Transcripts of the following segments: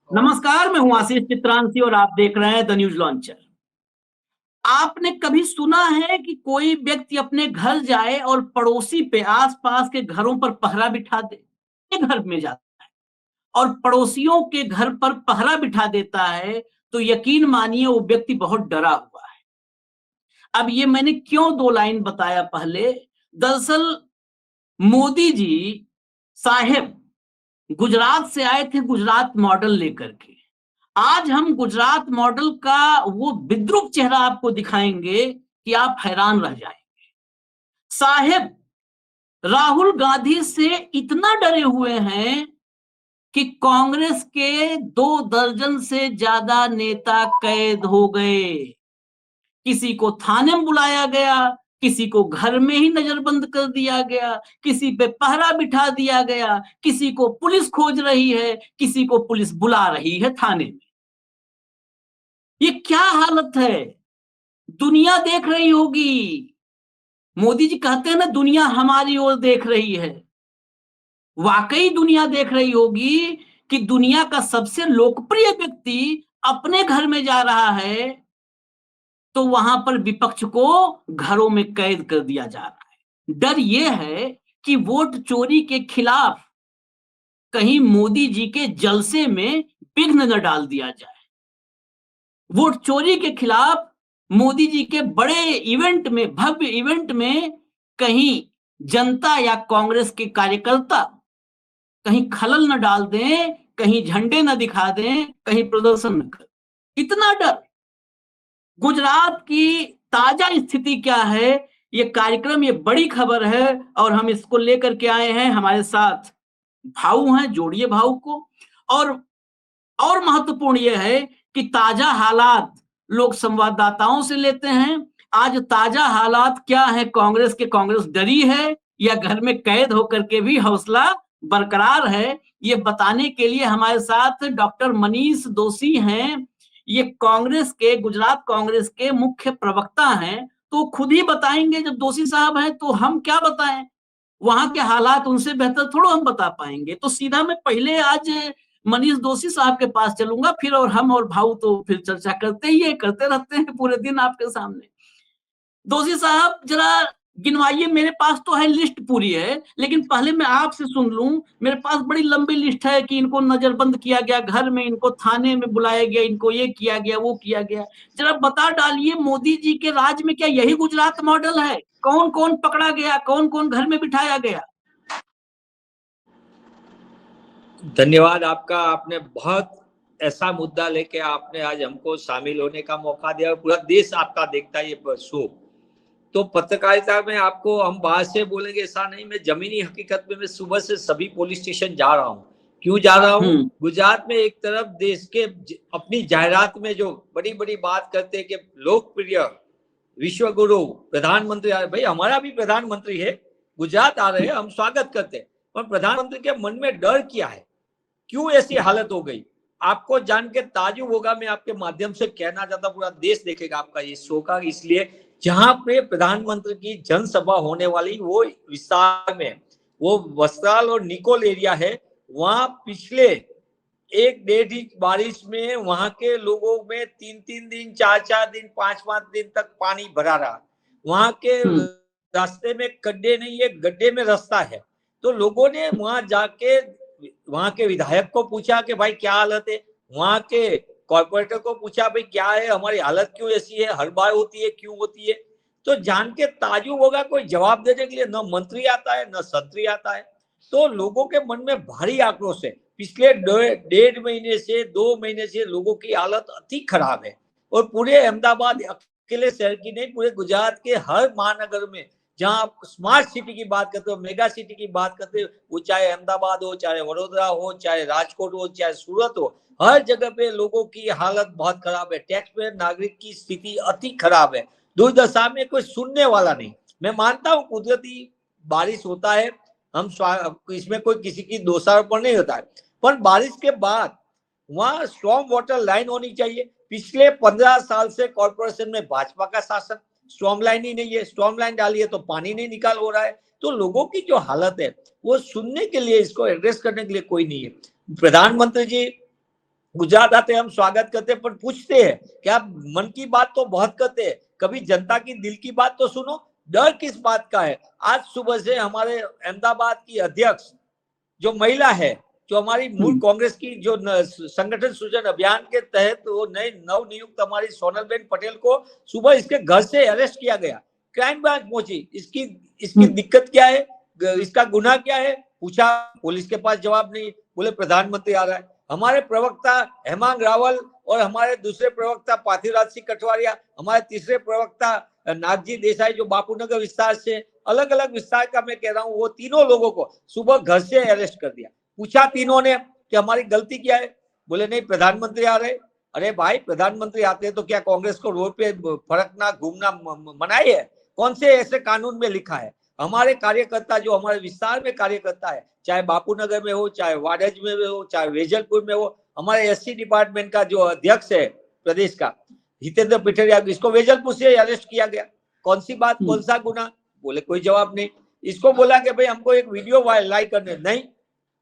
नमस्कार, मैं हूं आशीष चित्रांशी और आप देख रहे हैं द न्यूज लॉन्चर। आपने कभी सुना है कि कोई व्यक्ति अपने घर जाए और पड़ोसी पे आसपास के घरों पर पहरा बिठा दे? ये घर में जाता है और पड़ोसियों के घर पर पहरा बिठा देता है, तो यकीन मानिए वो व्यक्ति बहुत डरा हुआ है। अब ये मैंने क्यों दो लाइन बताया पहले? दरअसल मोदी जी साहेब गुजरात से आए थे, गुजरात मॉडल लेकर के। आज हम गुजरात मॉडल का वो विद्रूप चेहरा आपको दिखाएंगे कि आप हैरान रह जाएंगे। साहेब राहुल गांधी से इतना डरे हुए हैं कि कांग्रेस के 2 दर्जन से ज्यादा नेता कैद हो गए। किसी को थाने में बुलाया गया, किसी को घर में ही नजरबंद कर दिया गया, किसी पे पहरा बिठा दिया गया, किसी को पुलिस खोज रही है, किसी को पुलिस बुला रही है थाने में। ये क्या हालत है? दुनिया देख रही होगी। मोदी जी कहते हैं ना, दुनिया हमारी ओर देख रही है। वाकई दुनिया देख रही होगी कि दुनिया का सबसे लोकप्रिय व्यक्ति अपने घर में जा रहा है, तो वहां पर विपक्ष को घरों में कैद कर दिया जा रहा है। डर यह है कि वोट चोरी के खिलाफ कहीं मोदी जी के जलसे में विघ्न न डाल दिया जाए। वोट चोरी के खिलाफ मोदी जी के बड़े इवेंट में, भव्य इवेंट में कहीं जनता या कांग्रेस के कार्यकर्ता कहीं खलल न डाल दें, कहीं झंडे न दिखा दें, कहीं प्रदर्शन न करें। इतना डर। गुजरात की ताजा स्थिति क्या है, ये कार्यक्रम, ये बड़ी खबर है और हम इसको लेकर के आए हैं। हमारे साथ भाऊ हैं, जोड़िए भाऊ को। और महत्वपूर्ण यह है कि ताजा हालात लोग संवाददाताओं से लेते हैं। आज ताजा हालात क्या है कांग्रेस के? कांग्रेस डरी है या घर में कैद होकर के भी हौसला बरकरार है? ये बताने के लिए हमारे साथ डॉक्टर मनीष दोशी हैं। ये कांग्रेस के, गुजरात कांग्रेस के मुख्य प्रवक्ता हैं, तो खुद ही बताएंगे। जब दोशी साहब हैं तो हम क्या बताएं? वहां के हालात उनसे बेहतर थोड़ा हम बता पाएंगे। तो सीधा मैं पहले आज मनीष दोशी साहब के पास चलूंगा, फिर और हम और भाऊ तो फिर चर्चा करते ही है, करते रहते हैं पूरे दिन आपके सामने। दोषी साहब जरा गिनवाइए। मेरे पास तो है, लिस्ट पूरी है, लेकिन पहले मैं आपसे सुन लूं। मेरे पास बड़ी लंबी लिस्ट है कि इनको नजरबंद किया गया घर में, इनको थाने में बुलाया गया, इनको ये किया गया, वो किया गया। जरा बता डालिए, मोदी जी के राज में क्या यही गुजरात मॉडल है? कौन कौन पकड़ा गया, कौन कौन घर में बिठाया गया? धन्यवाद आपका। आपने बहुत ऐसा मुद्दा लेके आपने आज हमको शामिल होने का मौका दिया। पूरा देश आपका देखता है ये शो। तो पत्रकारिता में आपको हम बाहर से बोलेंगे ऐसा नहीं, मैं जमीनी हकीकत में मैं सुबह से सभी पुलिस स्टेशन जा रहा हूँ। क्यों जा रहा हूँ? गुजरात में एक तरफ देश के अपनी जाहिरात में जो बड़ी बड़ी बात करते हैं कि लोकप्रिय विश्व गुरु प्रधानमंत्री आ रहे, भाई हमारा भी प्रधानमंत्री है, गुजरात आ रहे हैं, हम स्वागत करते हैं, पर प्रधानमंत्री के मन में डर क्या है, क्यों ऐसी हालत हो गई? आपको जान के ताजुब होगा। मैं आपके माध्यम से कहना चाहता, पूरा देश देखेगा आपका ये शो का, इसलिए जहां पे प्रधानमंत्री की जनसभा होने वाली वो विस्तार में, वो वस्त्राल और निकोल एरिया है, वहां पिछले 1-1.5 इंच बारिश में वहां के लोगों में 3-3 दिन, 4-4 दिन, 5-5 दिन तक पानी भरा रहा। वहां के रास्ते में गड्ढे नहीं है, गड्ढे में रास्ता है। तो लोगों ने वहां जाके वहां के विधायक को पूछा कि भाई क्या हालत है, वहां के कॉर्पोरेटर को पूछा भाई क्या है, हमारी हालत क्यों ऐसी है, हर बार होती है, क्यों होती है? तो जान के ताजुब होगा, कोई जवाब देने के लिए न मंत्री आता है न संतरी आता है। तो लोगों के मन में भारी आक्रोश है। पिछले 1.5 महीने से 2 महीने से लोगों की हालत अति खराब है। और पूरे अहमदाबाद अकेले शहर की नहीं, पूरे गुजरात के हर महानगर में जहां आप स्मार्ट सिटी की बात करते हो, मेगा सिटी की बात करते हो, वो चाहे अहमदाबाद हो, चाहे वडोदरा हो, चाहे राजकोट हो, चाहे सूरत हो, हर जगह पे लोगों की हालत बहुत खराब है। टैक्स पेयर नागरिक की स्थिति अति खराब है। दुर्दशा में कोई सुनने वाला नहीं। मैं मानता हूँ कुदरती बारिश होता है, हम इसमें कोई किसी की दोषारोपण नहीं होता है, पर बारिश के बाद वहां स्ट्रॉन्ग वाटर लाइन होनी चाहिए। पिछले 15 साल से कॉर्पोरेशन में भाजपा का शासन, स्ट्रॉन्ग लाइन ही नहीं है। स्ट्रॉन्ग लाइन डाली है तो पानी नहीं निकाल हो रहा है। तो लोगों की जो हालत है वो सुनने के लिए, इसको एड्रेस करने के लिए कोई नहीं है। प्रधानमंत्री जी गुजरात आते हम स्वागत करते, पर पूछते हैं कि आप मन की बात तो बहुत करते हैं, कभी जनता की दिल की बात तो सुनो, डर किस बात का है? आज सुबह से हमारे अहमदाबाद की अध्यक्ष जो महिला है, जो हमारी मूल कांग्रेस की जो संगठन सृजन अभियान के तहत वो नए नव नियुक्त हमारी सोनलबेन पटेल को सुबह इसके घर से अरेस्ट किया गया, क्राइम ब्रांच पहुंची, इसकी दिक्कत क्या है, इसका गुनाह क्या है, पूछा, पुलिस के पास जवाब नहीं, बोले प्रधानमंत्री आ रहा है। हमारे प्रवक्ता हेमांग रावल और हमारे दूसरे प्रवक्ता पार्थिवराज सिंह कठवारिया, हमारे तीसरे प्रवक्ता नागजी देसाई जो बापूनगर विस्तार से, अलग अलग विस्तार का मैं कह रहा हूँ, वो तीनों लोगों को सुबह घर से अरेस्ट कर दिया। पूछा तीनों ने कि हमारी गलती क्या है, बोले नहीं प्रधानमंत्री आ रहे। अरे भाई प्रधानमंत्री आते हैं तो क्या कांग्रेस को रोड पे फड़कना घूमना मनाही है? कौन से ऐसे कानून में लिखा है? हमारे कार्यकर्ता जो हमारे विस्तार में कार्यकर्ता है, चाहे बापूनगर में हो, चाहे वाडज में हो, चाहे वेजलपुर में हो, हमारे एससी डिपार्टमेंट का जो अध्यक्ष है प्रदेश का हितेंद्र पिठरिया, इसको वेजलपुर से अरेस्ट किया गया। कौन सी बात, कौन सा गुना? बोले कोई जवाब नहीं। इसको बोला कि भाई हमको एक वीडियो वायरल करने, नहीं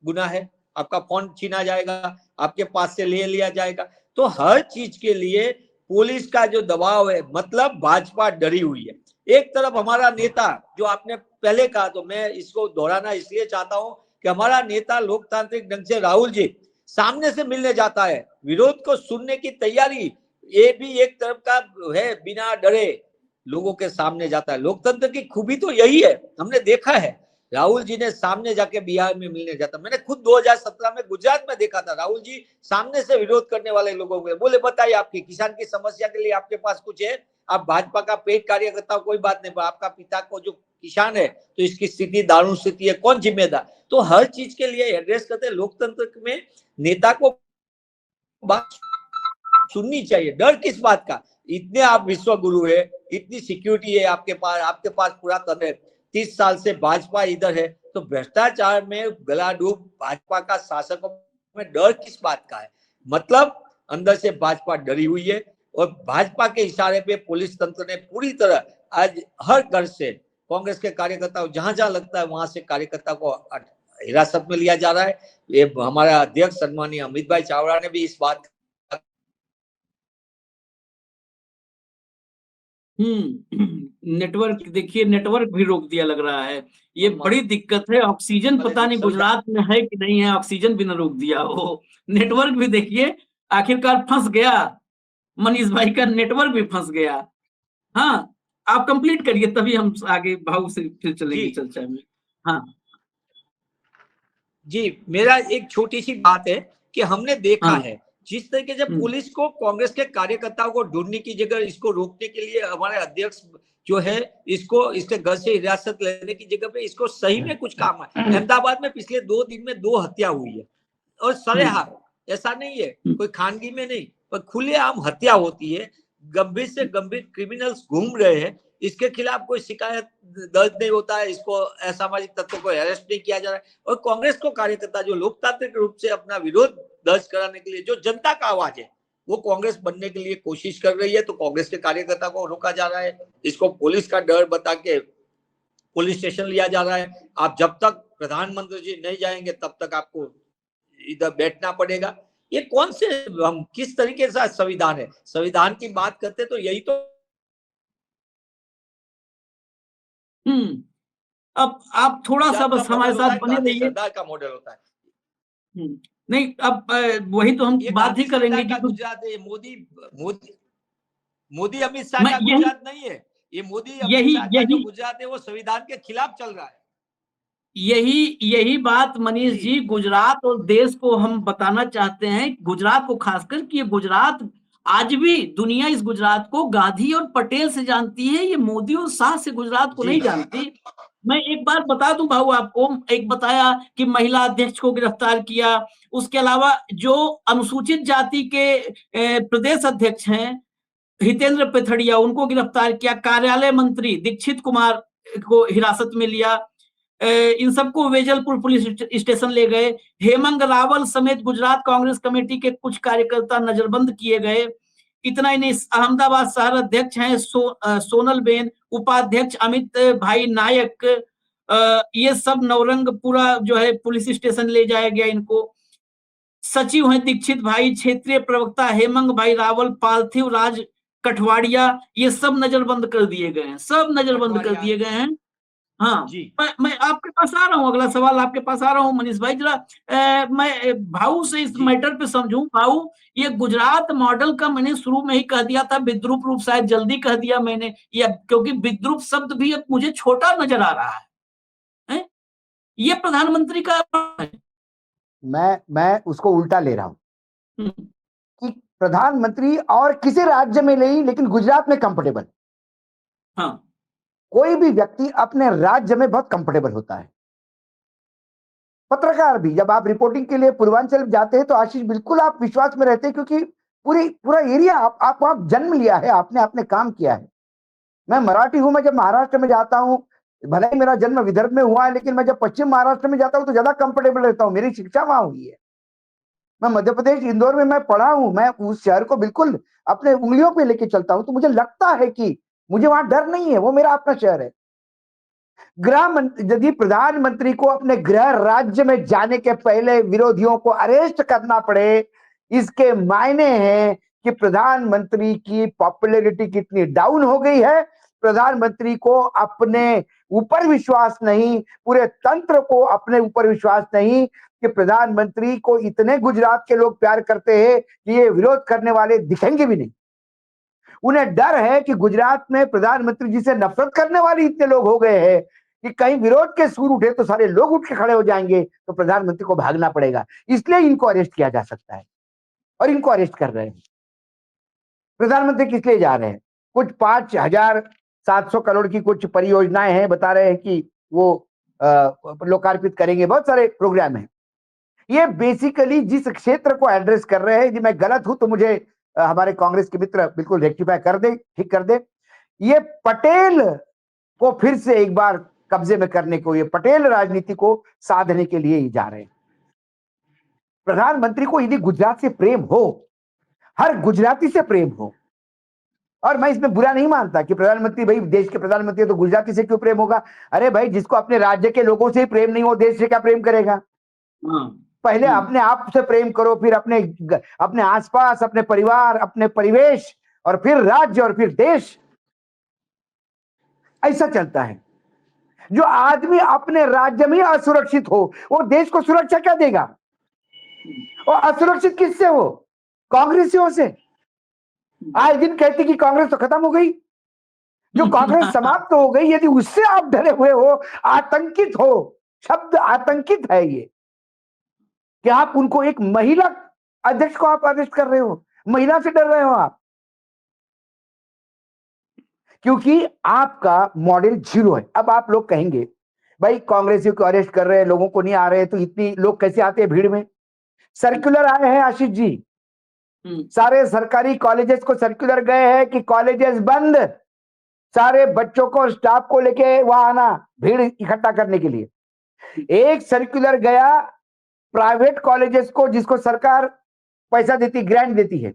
गुनाह है, आपका फोन छीना जाएगा, आपके पास से ले लिया जाएगा। तो हर चीज के लिए पुलिस का जो दबाव है, मतलब भाजपा डरी हुई है। एक तरफ हमारा नेता, जो आपने पहले कहा, तो मैं इसको दोहराना इसलिए चाहता हूं कि हमारा नेता लोकतांत्रिक ढंग से राहुल जी सामने से मिलने जाता है, विरोध को सुनने की तैयारी, ये भी एक तरफ का है, बिना डरे लोगों के सामने जाता है। लोकतंत्र की खूबी तो यही है, हमने देखा है राहुल जी ने सामने जाके बिहार में मिलने जाता, मैंने खुद 2017 में गुजरात में देखा था, राहुल जी सामने से विरोध करने वाले लोगों को बोले बताइए आपकी किसान की समस्या के लिए आपके पास कुछ है? आप भाजपा का पेट कार्यकर्ता, कोई बात नहीं, आपका पिता को जो किसान है तो इसकी स्थिति दारुण स्थिति है, कौन जिम्मेदार? तो हर चीज के लिए एड्रेस करते, लोकतंत्र में नेता को बात सुननी चाहिए, डर किस बात का? इतने आप विश्व गुरु है, इतनी सिक्योरिटी है आपके पास पूरा तंत्र, 30 साल से भाजपा इधर है, तो भ्रष्टाचार में गला डूब भाजपा का शासकों में डर किस बात का है? मतलब अंदर से भाजपा डरी हुई है, और भाजपा के इशारे पे पुलिस तंत्र ने पूरी तरह आज हर घर से कांग्रेस के कार्यकर्ताओं, जहां जहां लगता है वहां से कार्यकर्ता को हिरासत में लिया जा रहा है। ये हमारा अध्यक्ष सम्मानीय अमित भाई चावड़ा ने भी इस बात नेटवर्क देखिए, नेटवर्क भी रोक दिया लग रहा है, ये बड़ी दिक्कत है। ऑक्सीजन पता नहीं गुजरात में है कि नहीं है, ऑक्सीजन भी ना रोक दिया हो। नेटवर्क भी देखिए आखिरकार फंस गया, मनीष भाई का नेटवर्क भी फंस गया। हाँ, आप कंप्लीट करिए तभी हम आगे भाव से फिर चलेंगे चर्चा में। हाँ जी, मेरा एक छोटी सी बात है कि हमने देखा हाँ है जिस तरीके से पुलिस को कांग्रेस के कार्यकर्ताओं को ढूंढने की जगह इसको रोकने के लिए हमारे अध्यक्ष जो है इसको इसके घर से हिरासत लेने की जगह पे इसको सही में कुछ काम है। अहमदाबाद में पिछले 2 दिन में 2 हत्या हुई है, और सरेआम, ऐसा नहीं है कोई खानगी में नहीं, पर खुलेआम हत्या होती है, गंभीर से गंभीर क्रिमिनल्स घूम रहे हैं, इसके खिलाफ कोई शिकायत दर्ज नहीं होता है, इसको असामाजिक तत्वों को अरेस्ट नहीं किया जा रहा है। और कांग्रेस को कार्यकर्ता जो लोकतांत्रिक रूप से अपना विरोध दर्ज कराने के लिए, जो जनता का आवाज है, वो कांग्रेस बनने के लिए कोशिश कर रही है, तो कांग्रेस के कार्यकर्ता को रोका जा रहा है, इसको पुलिस का डर बता के पुलिस स्टेशन लिया जा रहा है। आप जब तक प्रधानमंत्री जी नहीं जाएंगे तब तक आपको इधर बैठना पड़ेगा। ये कौन से, हम किस तरीके से संविधान है? संविधान की बात करते तो यही तो। अब आप थोड़ा सा बस हमारे साथ बने रहिए। सरदार का मॉडल होता है। नहीं, अब वही तो हम बात ही करेंगे कि गुजरात है, मोदी अमित शाह का गुजरात नहीं है, ये मोदी अमित शाह का जो गुजरात है वो संविधान के खिलाफ चल रहा है। यही बात मनीष जी, गुजरात और देश को हम बताना चाहते हैं, गुजरात को खासकर कि ये गुजरात आज भी दुनिया इस गुजरात को गांधी और पटेल से जानती है, ये मोदी और शाह से गुजरात को नहीं जानती। मैं एक बात बता दूं भाऊ आपको, एक बताया कि महिला अध्यक्ष को गिरफ्तार किया, उसके अलावा जो अनुसूचित जाति के प्रदेश अध्यक्ष हैं हितेंद्र पिठरिया, उनको गिरफ्तार किया, कार्यालय मंत्री दीक्षित कुमार को हिरासत में लिया, इन सबको वेजलपुर पुलिस स्टेशन ले गए। हेमंत रावल समेत गुजरात कांग्रेस कमेटी के कुछ कार्यकर्ता नजरबंद किए गए। इतना ही नहीं, अहमदाबाद शहर अध्यक्ष हैं सोनलबेन, उपाध्यक्ष अमित भाई नायक, ये सब नवरंग पूरा जो है पुलिस स्टेशन ले जाया गया इनको। सचिव हैं दीक्षित भाई, क्षेत्रीय प्रवक्ता हेमंग भाई रावल, पार्थिव राज कठवाड़िया, ये सब नजरबंद कर दिए गए हैं, सब नजरबंद कर दिए गए हैं। हाँ, जी मैं आपके पास आ रहा हूँ, अगला सवाल आपके पास आ रहा हूँ मनीष भाई। जरा मैं भाऊ से इस जी मैटर पे समझूं। भाऊ, ये गुजरात मॉडल का मैंने शुरू में ही कह दिया था, विद्रूप रूप शायद जल्दी कह दिया मैंने, या क्योंकि विद्रूप शब्द भी अब मुझे छोटा नजर आ रहा है? ये प्रधानमंत्री का है। मैं उसको उल्टा ले रहा हूं हम्म, कि प्रधानमंत्री और किसी राज्य में नहीं, लेकिन गुजरात में कंफर्टेबल। हाँ कोई भी व्यक्ति अपने राज्य में बहुत कंफर्टेबल होता है। पत्रकार भी, जब आप रिपोर्टिंग के लिए पूर्वांचल जाते हैं तो आशीष बिल्कुल आप विश्वास में रहते हैं, क्योंकि पूरा एरिया आप वहां जन्म लिया है, आपने आपने काम किया है। मैं मराठी हूं, मैं जब महाराष्ट्र में जाता हूं, भले ही मेरा जन्म विदर्भ में हुआ है, लेकिन मैं जब पश्चिम महाराष्ट्र में जाता हूं तो ज्यादा कंफर्टेबल रहता हूं, मेरी शिक्षा वहां हुई है। मैं मध्य प्रदेश इंदौर में मैं पढ़ा हूं, मैं उस शहर को बिल्कुल अपने उंगलियों पे लेके चलता हूं, तो मुझे लगता है कि मुझे वहां डर नहीं है, वो मेरा अपना शहर है। यदि प्रधानमंत्री को अपने गृह राज्य में जाने के पहले विरोधियों को अरेस्ट करना पड़े, इसके मायने हैं कि प्रधानमंत्री की पॉपुलैरिटी कितनी डाउन हो गई है। प्रधानमंत्री को अपने ऊपर विश्वास नहीं, पूरे तंत्र को अपने ऊपर विश्वास नहीं कि प्रधानमंत्री को इतने गुजरात के लोग प्यार करते हैं कि ये विरोध करने वाले दिखेंगे भी नहीं। उन्हें डर है कि गुजरात में प्रधानमंत्री जी से नफरत करने वाले इतने लोग हो गए हैं कि कहीं विरोध के सुर उठे तो सारे लोग उठ के खड़े हो जाएंगे, तो प्रधानमंत्री को भागना पड़ेगा। इसलिए इनको अरेस्ट किया जा सकता है और इनको अरेस्ट कर रहे हैं। प्रधानमंत्री किस लिए जा रहे हैं? कुछ 5,700 करोड़ की कुछ परियोजनाएं हैं, बता रहे हैं कि वो लोकार्पित करेंगे, बहुत सारे प्रोग्राम हैं। ये बेसिकली जिस क्षेत्र को एड्रेस कर रहे हैं, यदि मैं गलत हूं तो मुझे हमारे कांग्रेस के मित्र बिल्कुल रेक्टिफाई कर दे, ठीक कर दे। ये पटेल को फिर से एक बार कब्जे में करने को, ये पटेल राजनीति को साधने के लिए ही जा रहे हैं। प्रधानमंत्री को यदि गुजरात से प्रेम हो, हर गुजराती से प्रेम हो, और मैं इसमें बुरा नहीं मानता कि प्रधानमंत्री, भाई देश के प्रधानमंत्री तो गुजराती से क्यों प्रेम होगा? अरे भाई, जिसको अपने राज्य के लोगों से ही प्रेम नहीं हो, देश से क्या प्रेम करेगा? पहले अपने आप से प्रेम करो, फिर अपने आसपास, अपने परिवार, अपने परिवेश, और फिर राज्य, और फिर देश। ऐसा चलता है। जो आदमी अपने राज्य में असुरक्षित हो, वो देश को सुरक्षा क्या देगा? और असुरक्षित किससे हो? कांग्रेसियों से। आज दिन कहती कि कांग्रेस तो खत्म हो गई। जो कांग्रेस समाप्त हो गई, यदि उससे आप डरे हुए हो, आतंकित हो, शब्द आतंकित है ये, कि आप उनको, एक महिला अध्यक्ष को आप अरेस्ट कर रहे हो, महिला से डर रहे हो आप, क्योंकि आपका मॉडल जीरो है। अब आप लोग कहेंगे भाई कांग्रेसियों को अरेस्ट कर रहे हैं, लोगों को नहीं आ रहे, तो इतनी लोग कैसे आते हैं भीड़ में? सर्कुलर आए हैं आशीष जी, सारे सरकारी कॉलेजेस को सर्कुलर गए हैं कि कॉलेजेस बंद, सारे बच्चों को, स्टाफ को लेके वहां आना भीड़ इकट्ठा करने के लिए। एक सर्कुलर गया प्राइवेट कॉलेजेस को, जिसको सरकार पैसा देती, ग्रांट देती है,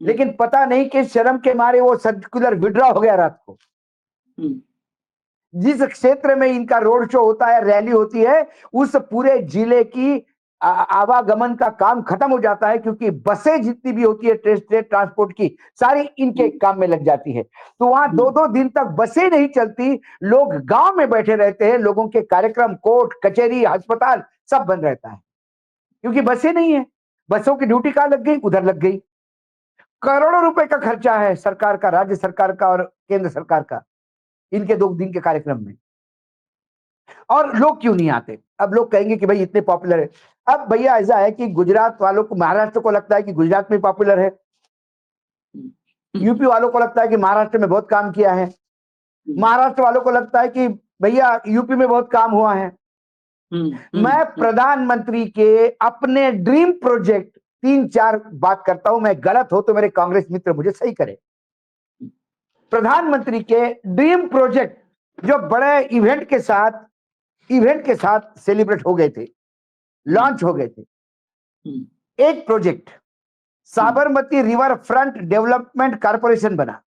लेकिन पता नहीं कि शर्म के मारे वो सर्कुलर विड्रॉ हो गया रात को। जिस क्षेत्र में इनका रोड शो होता है, रैली होती है, उस पूरे जिले की आवागमन का काम खत्म हो जाता है, क्योंकि बसें जितनी भी होती है स्टेट ट्रांसपोर्ट की, सारी इनके काम में लग जाती है। तो वहां 2-2 दिन तक बसें नहीं चलती, लोग गांव में बैठे रहते हैं, लोगों के कार्यक्रम, कोर्ट कचहरी, अस्पताल सब बंद रहता है, क्योंकि बसें नहीं है। बसों की ड्यूटी कहां लग गई? उधर लग गई। करोड़ों रुपए का खर्चा है सरकार का, राज्य सरकार का और केंद्र सरकार का, इनके 2 दिन के कार्यक्रम में। और लोग क्यों नहीं आते? अब लोग कहेंगे कि भाई इतने पॉपुलर है। अब भैया ऐसा है कि गुजरात वालों को, महाराष्ट्र को लगता है कि गुजरात में पॉपुलर है, यूपी वालों को लगता है कि महाराष्ट्र में बहुत काम किया है, महाराष्ट्र वालों को लगता है कि भैया यूपी में बहुत काम हुआ है। मैं प्रधानमंत्री के अपने ड्रीम प्रोजेक्ट 3-4 बात करता हूं, मैं गलत हो तो मेरे कांग्रेस मित्र मुझे सही करे। प्रधानमंत्री के ड्रीम प्रोजेक्ट जो बड़े इवेंट के साथ सेलिब्रेट हो गए थे, लॉन्च हो गए थे। एक project Sabarmati river front development corporation बना।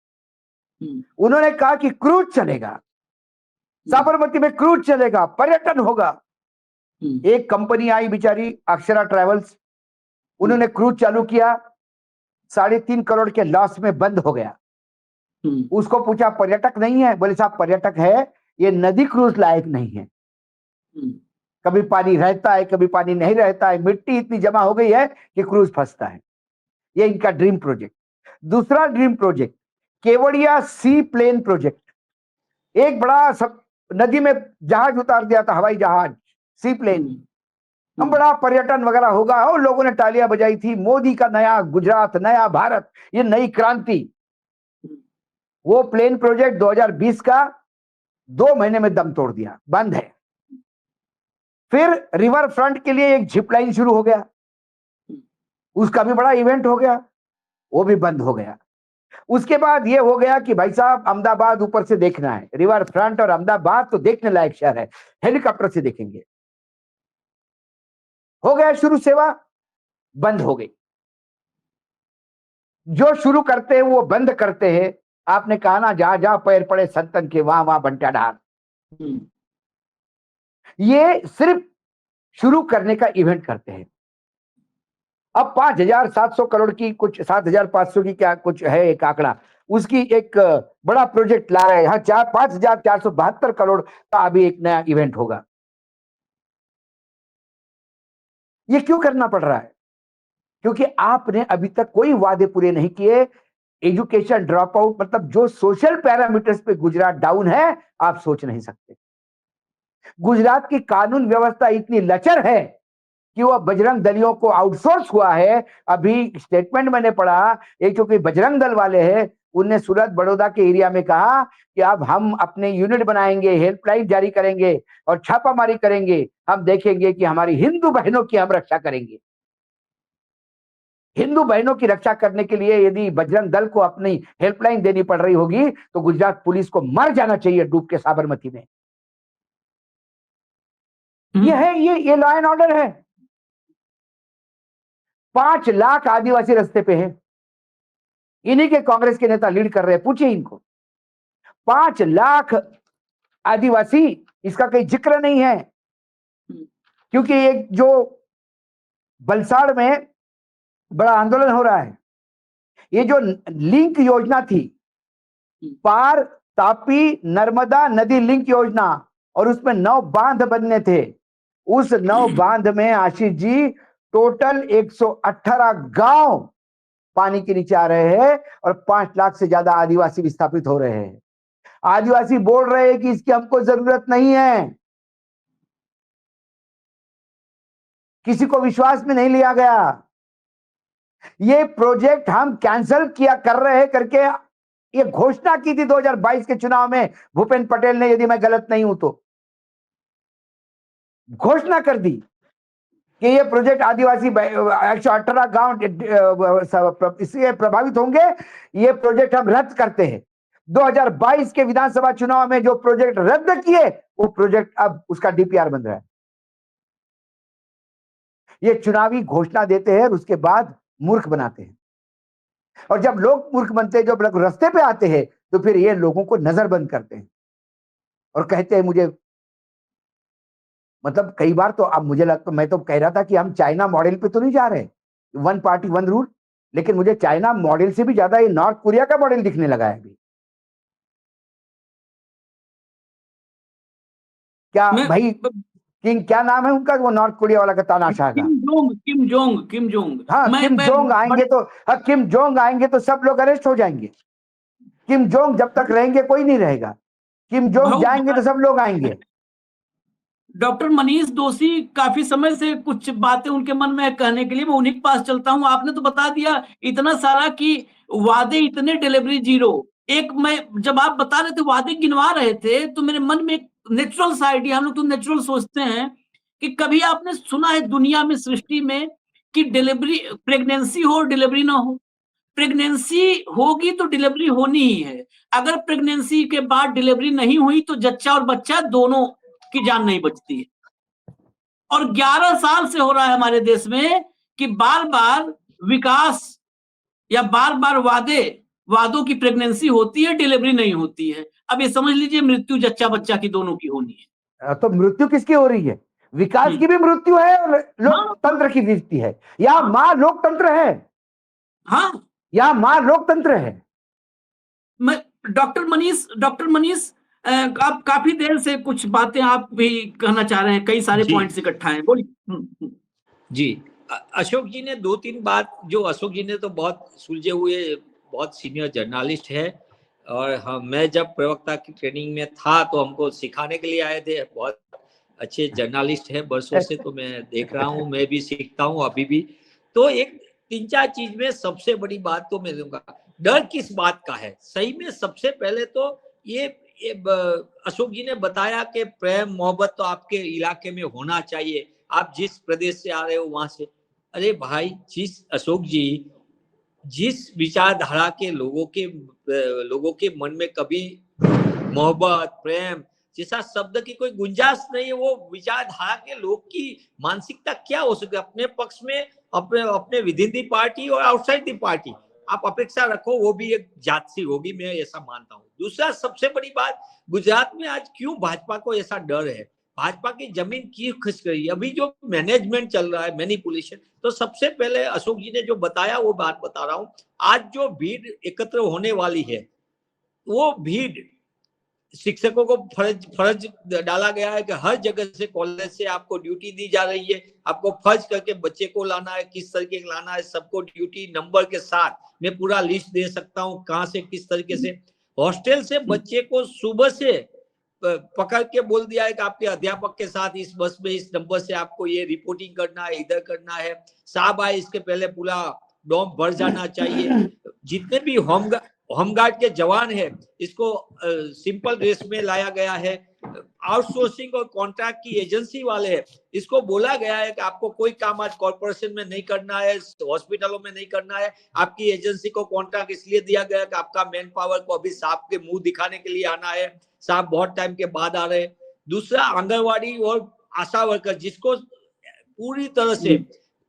उन्होंने कहा कि क्रूज चलेगा, साबरमती में क्रूज चलेगा, पर्यटन होगा। एक कंपनी आई बेचारी, अक्षरा ट्रैवल्स, उन्होंने क्रूज चालू किया, 3.5 करोड़ के लॉस में बंद हो गया। उसको पूछा पर्यटक नहीं है, बोले साहब पर्यटक है, ये नदी क्रूज लायक नहीं है। कभी पानी रहता है, कभी पानी नहीं रहता है, मिट्टी इतनी जमा हो गई है कि क्रूज फंसता है। ये इनका ड्रीम प्रोजेक्ट। दूसरा ड्रीम प्रोजेक्ट केवड़िया सी प्लेन प्रोजेक्ट। एक बड़ा सब नदी में जहाज उतार दिया था, हवाई जहाज, सी प्लेन। हम बड़ा पर्यटन वगैरह होगा और लोगों ने तालियां बजाई थी, मोदी का नया गुजरात, नया भारत, ये नई क्रांति। वो प्लेन प्रोजेक्ट 2020 का 2 महीने में दम तोड़ दिया, बंद है। फिर रिवर फ्रंट के लिए एक जिप लाइन शुरू हो गया, उसका भी बड़ा इवेंट हो गया, वो भी बंद हो गया। उसके बाद ये हो गया कि भाई साहब अहमदाबाद ऊपर से देखना है, रिवर फ्रंट और अहमदाबाद तो देखने लायक शहर है, हेलीकॉप्टर से देखेंगे। हो गया शुरू सेवा, बंद हो गई। जो शुरू करते हैं वो बंद करते हैं। आपने कहा ना, जहां जहां पैर पड़े संतन के वहां वहां बंटा ढाल। ये सिर्फ शुरू करने का इवेंट करते हैं। अब 5,700 करोड़ की, कुछ 7,500 की क्या कुछ है एक आंकड़ा, उसकी एक बड़ा प्रोजेक्ट ला रहे हैं। यहाँ 5,472 करोड़ का अभी एक नया इवेंट होगा। ये क्यों करना पड़ रहा है? क्योंकि आपने अभी तक कोई वादे पूरे नहीं किए। एजुकेशन ड्रॉप आउट, मतलब जो सोशल पैरामीटर्स पे गुजरात डाउन है, आप सोच नहीं सकते। गुजरात की कानून व्यवस्था इतनी लचर है कि वो बजरंग दलियों को आउटसोर्स हुआ है। अभी स्टेटमेंट मैंने पढ़ा, एक जो कि बजरंग दल वाले हैं, उनने सूरत बड़ौदा के एरिया में कहा कि अब हम अपने यूनिट बनाएंगे, हेल्पलाइन जारी करेंगे और छापामारी करेंगे। हम देखेंगे कि हमारी हिंदू बहनों की हम रक्षा करेंगे। हिंदू बहनों की रक्षा करने के लिए यदि बजरंग दल को अपनी हेल्पलाइन देनी पड़ रही होगी तो गुजरात पुलिस को मर जाना चाहिए डूब के साबरमती में। ये है, ये लॉ एंड ऑर्डर है। 5 लाख आदिवासी रास्ते पे हैं, इन्हीं के कांग्रेस के नेता लीड कर रहे हैं। पूछिए इनको, 5 लाख आदिवासी, इसका कोई जिक्र नहीं है। क्योंकि एक जो बलसाड़ में बड़ा आंदोलन हो रहा है, ये जो लिंक योजना थी, पार तापी नर्मदा नदी लिंक योजना, और उसमें 9 बांध बनने थे। उस 9 बांध में आशीष जी टोटल 118 गांव पानी के नीचे आ रहे हैं और 5 लाख से ज्यादा आदिवासी विस्थापित हो रहे हैं। आदिवासी बोल रहे हैं कि इसकी हमको जरूरत नहीं है। किसी को विश्वास में नहीं लिया गया। ये प्रोजेक्ट हम कैंसिल किया कर रहे हैं करके ये घोषणा की थी 2022 के चुनाव में भूपेंद्र पटेल ने, यदि मैं गलत नहीं हूं तो घोषणा कर दी कि ये प्रोजेक्ट आदिवासी 118 गांव इससे प्रभावित होंगे, ये प्रोजेक्ट हम रद्द करते हैं। 2022 के विधानसभा चुनाव में जो प्रोजेक्ट रद्द किए, वो प्रोजेक्ट अब उसका डीपीआर बन रहा है। ये चुनावी घोषणा देते हैं और उसके बाद मूर्ख बनाते हैं। और जब लोग मूर्ख बनते हैं, जब लोग रास्ते पे आते हैं, तो फिर ये लोगों को नजरबंद करते हैं और कहते हैं मुझे, मतलब कई बार तो अब मुझे लगता, मैं तो कह रहा था कि हम चाइना मॉडल पे तो नहीं जा रहे, 1 पार्टी 1 रूल, लेकिन मुझे चाइना मॉडल से भी ज्यादा ये नॉर्थ कोरिया का मॉडल दिखने लगा है अभी। क्या भाई, किंग क्या नाम है उनका, वो नॉर्थ कोरिया वाला का तानाशाह का? Kim Jong. हाँ, किम जोंग आएंगे तो, हाँ, किम जोंग आएंगे तो सब लोग अरेस्ट हो जाएंगे। किम जोंग जब तक रहेंगे कोई नहीं रहेगा, किम जोंग जाएंगे तो सब लोग आएंगे। डॉक्टर मनीष दोषी काफी समय से कुछ बातें उनके मन में कहने के लिए, मैं उन्हीं के पास चलता हूं। आपने तो बता दिया इतना सारा कि वादे इतने, डिलीवरी जीरो। एक मैं जब आप बता रहे थे, वादे गिनवा रहे थे, तो मेरे मन में एक नेचुरल सा आइडिया, हम लोग तो नेचुरल सोचते हैं कि कभी आपने सुना है दुनिया में, सृष्टि में, कि डिलीवरी, प्रेगनेंसी हो और डिलीवरी ना हो? प्रेगनेंसी होगी तो डिलीवरी होनी ही है। अगर प्रेगनेंसी के बाद डिलीवरी नहीं हुई तो जच्चा और बच्चा दोनों की जान नहीं बचती है। और 11 साल से हो रहा है हमारे देश में कि बार बार विकास या बार बार वादों की प्रेगनेंसी होती है, डिलीवरी नहीं होती है। अब ये समझ लीजिए, मृत्यु जच्चा बच्चा की दोनों की होनी है। तो मृत्यु किसकी हो रही है? विकास की भी मृत्यु है और लोकतंत्र की मृत्यु है। या मां लोकतंत्र है, हाँ, या मां लोकतंत्र है। मैं डॉक्टर मनीष आप काफी देर से कुछ बातें आप भी कहना चाह रहे हैं, कई सारे जी। पॉइंट्स इकट्ठा हैं, बोलिए। जी, अशोक जी ने 2-3 बात, जो अशोक जी ने तो बहुत सुलझे हुए, बहुत सीनियर जर्नलिस्ट है, और मैं जब प्रवक्ता की ट्रेनिंग में था तो हमको सिखाने के लिए आए थे। बहुत अच्छे जर्नलिस्ट है बरसों से, तो मैं देख रहा हूँ, मैं भी सीखता हूँ अभी भी। तो एक 3-4 चीज में सबसे बड़ी बात तो मैं दूंगा, डर किस बात का है। सही में सबसे पहले तो ये अशोक जी ने बताया कि प्रेम मोहब्बत तो आपके इलाके में होना चाहिए, आप जिस प्रदेश से आ रहे हो वहां से। अरे भाई, अशोक जी जिस विचारधारा के लोगों के मन में कभी मोहब्बत प्रेम जैसा शब्द की कोई गुंजाइश नहीं है, वो विचारधारा के लोग की मानसिकता क्या हो सकती है अपने पक्ष में, अपने अपने विद इन दी पार्टी और आउटसाइड दी पार्टी। आप अपेक्षा रखो वो भी एक जात सी होगी, मैं ऐसा मानता हूँ। दूसरा सबसे बड़ी बात, गुजरात में आज क्यों भाजपा को ऐसा डर है, भाजपा की जमीन क्यों खिसक रही है, अभी जो मैनेजमेंट चल रहा है, मैनिपुलेशन। तो सबसे पहले अशोक जी ने जो बताया वो बात बता रहा हूँ। आज जो भीड़ एकत्र होने वाली है, वो भीड़ शिक्षकों को फर्ज डाला गया है कि हर जगह से, कॉलेज से आपको ड्यूटी दी जा रही है, आपको फर्ज करके बच्चे को लाना है, किस तरीके का लाना है, सबको ड्यूटी नंबर के साथ मैं पूरा लिस्ट दे सकता हूँ कहाँ से किस तरीके से। हॉस्टल से बच्चे को सुबह से पकड़ के बोल दिया है कि आपके अध्यापक के साथ इस बस में इस नंबर से आपको ये रिपोर्टिंग करना है, इधर करना है, साहब आए इसके पहले पूरा डॉम भर जाना चाहिए। जितने भी होमगार्ड के जवान है, इसको सिंपल ड्रेस में लाया गया है। आउटसोर्सिंग और कॉन्ट्रैक्ट की एजेंसी वाले हैं, इसको बोला गया है कि आपको कोई काम आज कॉर्पोरेशन में नहीं करना है, हॉस्पिटलों में नहीं करना है। आपकी एजेंसी को कॉन्ट्रैक्ट इसलिए दिया गया कि आपका मैन पावर को अभी साहब के मुंह दिखाने के लिए आना है, साहब बहुत टाइम के बाद आ रहे हैं। दूसरा, आंगनवाड़ी और आशा वर्कर, जिसको पूरी तरह से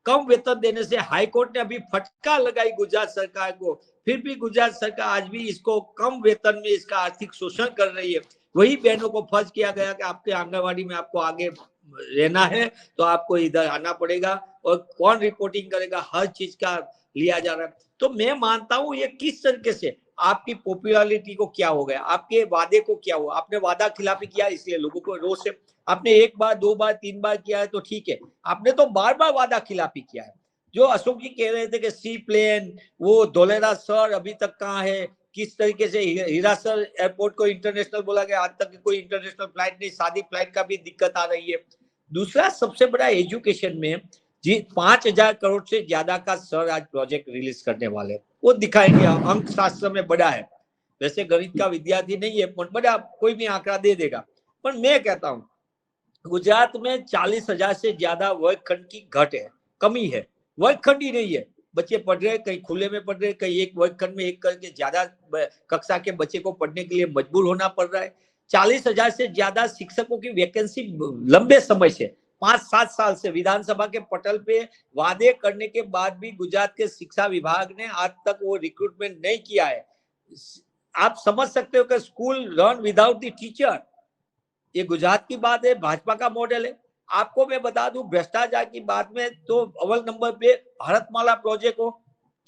कम वेतन देने से हाईकोर्ट ने अभी फटकार लगाई गुजरात सरकार को, फिर भी गुजरात सरकार आज भी इसको कम वेतन में इसका आर्थिक शोषण कर रही है। वही बहनों को फर्ज किया गया कि आपके आंगनवाड़ी में आपको आगे रहना है तो आपको इधर आना पड़ेगा, और कौन रिपोर्टिंग करेगा, हर चीज का लिया जा रहा है। तो मैं मानता हूं ये किस तरीके से आपकी पॉपुलैरिटी को क्या हो गया, आपके वादे को क्या हुआ। आपने वादा खिलाफी किया इसलिए लोगों को रोष है। आपने 1 बार 2 बार 3 बार किया है तो ठीक है, आपने तो बार बार वादा खिलाफी किया है। जो अशोक जी कह रहे थे कि सी प्लेन, वो धोलेरा सर अभी तक कहाँ है, किस तरीके से हिरासर एयरपोर्ट को इंटरनेशनल बोला गया, आज तक कोई इंटरनेशनल फ्लाइट नहीं, सादी फ्लाइट का भी दिक्कत आ रही है। दूसरा सबसे बड़ा, एजुकेशन में जी 5,000 करोड़ से ज्यादा का सर आज प्रोजेक्ट रिलीज करने वाले, वो दिखाएंगे। अंक शास्त्र में बड़ा है, वैसे गणित का विद्यार्थी नहीं है, पर बड़ा कोई भी आंकड़ा दे देगा। पर मैं कहता हूँ गुजरात में 40,000 से ज्यादा वर्गखंड की घट है, कमी है, वर्गखंड ही नहीं है। बच्चे पढ़ रहे, कहीं खुले में पढ़ रहे, कहीं एक वर्गखंड में एक करके ज्यादा कक्षा के बच्चे को पढ़ने के लिए मजबूर होना पड़ रहा है। 40,000 से ज्यादा शिक्षकों की वैकेंसी लंबे समय से 5-7 साल से विधानसभा के पटल पे वादे करने के बाद भी गुजरात के शिक्षा विभाग ने आज तक वो रिक्रूटमेंट नहीं किया है। आप समझ सकते हो कि school run without the teacher, ये गुजरात की बात है, भाजपा का मॉडल है। आपको मैं बता दूं, भ्रष्टाचार की बात में तो अव्वल नंबर पे भारतमाला प्रोजेक्ट हो,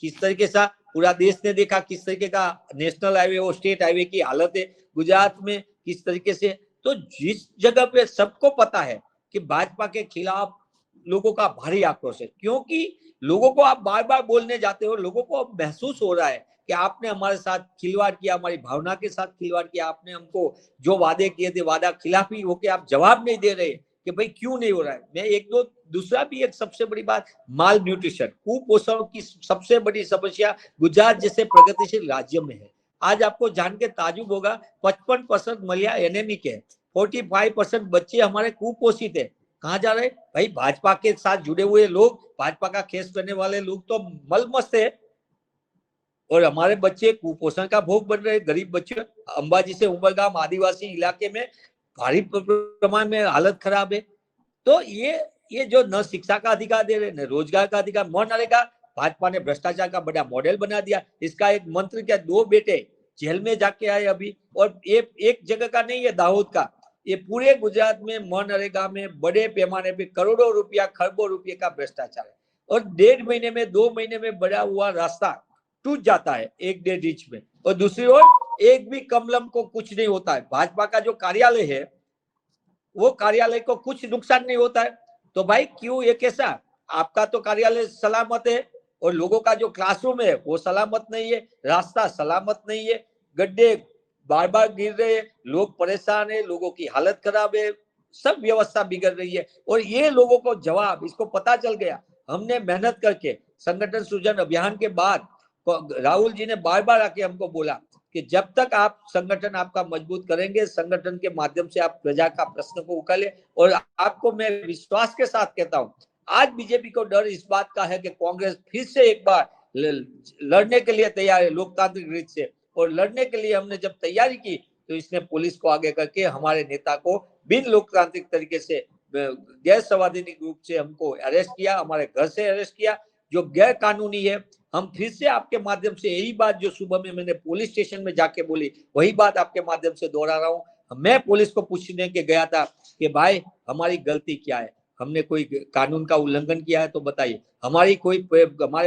किस तरीके से पूरा देश ने देखा, किस तरीके का नेशनल हाईवे और स्टेट हाईवे की हालत है गुजरात में, किस तरीके से। तो जिस जगह पे सबको पता है कि भाजपा के खिलाफ लोगों का भारी आक्रोश है, क्योंकि लोगों को आप बार बार बोलने जाते हो, लोगों को अब महसूस हो रहा है कि आपने हमारे साथ खिलवाड़ किया, हमारी भावना के साथ खिलवाड़ किया, आपने हमको जो वादे किए थे वादा खिलाफी हो के आप जवाब नहीं दे रहे कि भाई क्यों नहीं हो रहा है। मैं एक दो दूसरा भी एक सबसे बड़ी बात, माल न्यूट्रिशन, कुपोषण की सबसे बड़ी समस्या गुजरात जैसे प्रगतिशील राज्य में है। आज आपको जान के ताजुब होगा, 55% महिला एनेमिक है, 45% बच्चे हमारे कुपोषित है। कहाँ जा रहे भाई? भाजपा के साथ जुड़े हुए लोग, भाजपा का खेस करने वाले लोग तो मलमस्त है, और हमारे बच्चे कुपोषण का भोग बन रहे। गरीब बच्चे अंबाजी से उमरगाम आदिवासी इलाके में भारी प्रमाण में हालत खराब है। तो ये जो न शिक्षा का अधिकार दे रहे, न रोजगार का अधिकार, मनरेगा भाजपा ने भ्रष्टाचार का बड़ा मॉडल बना दिया। इसका एक मंत्री क्या 2 बेटे जेल में जाके आए अभी, और एक जगह का नहीं है, दाऊद का, ये पूरे गुजरात में मनरेगा में बड़े पैमाने पे करोड़ों रुपया खरबों रुपये का भ्रष्टाचार है। और 1.5 महीने में 2 महीने में बड़ा हुआ रास्ता टूट जाता है 1-1.5 इंच में, और दूसरी ओर एक भी कमलम को कुछ नहीं होता है। भाजपा का जो कार्यालय है वो कार्यालय को कुछ नुकसान नहीं होता है। तो भाई क्यों ये कैसा? आपका तो कार्यालय सलामत है और लोगों का जो क्लासरूम है वो सलामत नहीं है, रास्ता सलामत नहीं है, गड्ढे बार बार गिर रहे हैं, लोग परेशान है, लोगों की हालत खराब है, सब व्यवस्था बिगड़ रही है। और ये लोगों को जवाब इसको पता चल गया। हमने मेहनत करके संगठन सृजन अभियान के बाद राहुल जी ने बार बार आके हमको बोला कि जब तक आप संगठन आपका मजबूत करेंगे, संगठन के माध्यम से आप प्रजा का प्रश्न को उकेले। और आपको मैं विश्वास के साथ कहता हूं, आज बीजेपी को डर इस बात का है कि कांग्रेस फिर से एक बार लड़ने के लिए तैयार है लोकतांत्रिक रीत से। और लड़ने के लिए हमने जब तैयारी की तो इसने पुलिस को आगे करके हमारे नेता को बिन लोकतांत्रिक तरीके से गैर संवैधानिक रूप से हमको अरेस्ट किया, हमारे घर से अरेस्ट किया, जो गैर कानूनी है। हम फिर से आपके माध्यम से यही बात जो सुबह में मैंने पुलिस स्टेशन में जाके बोली, वही बात आपके माध्यम से दोहरा रहा हूँ। मैं पुलिस को पूछने के गया था कि भाई हमारी गलती क्या है, हमने कोई कानून का उल्लंघन किया है तो बताइए, हमारे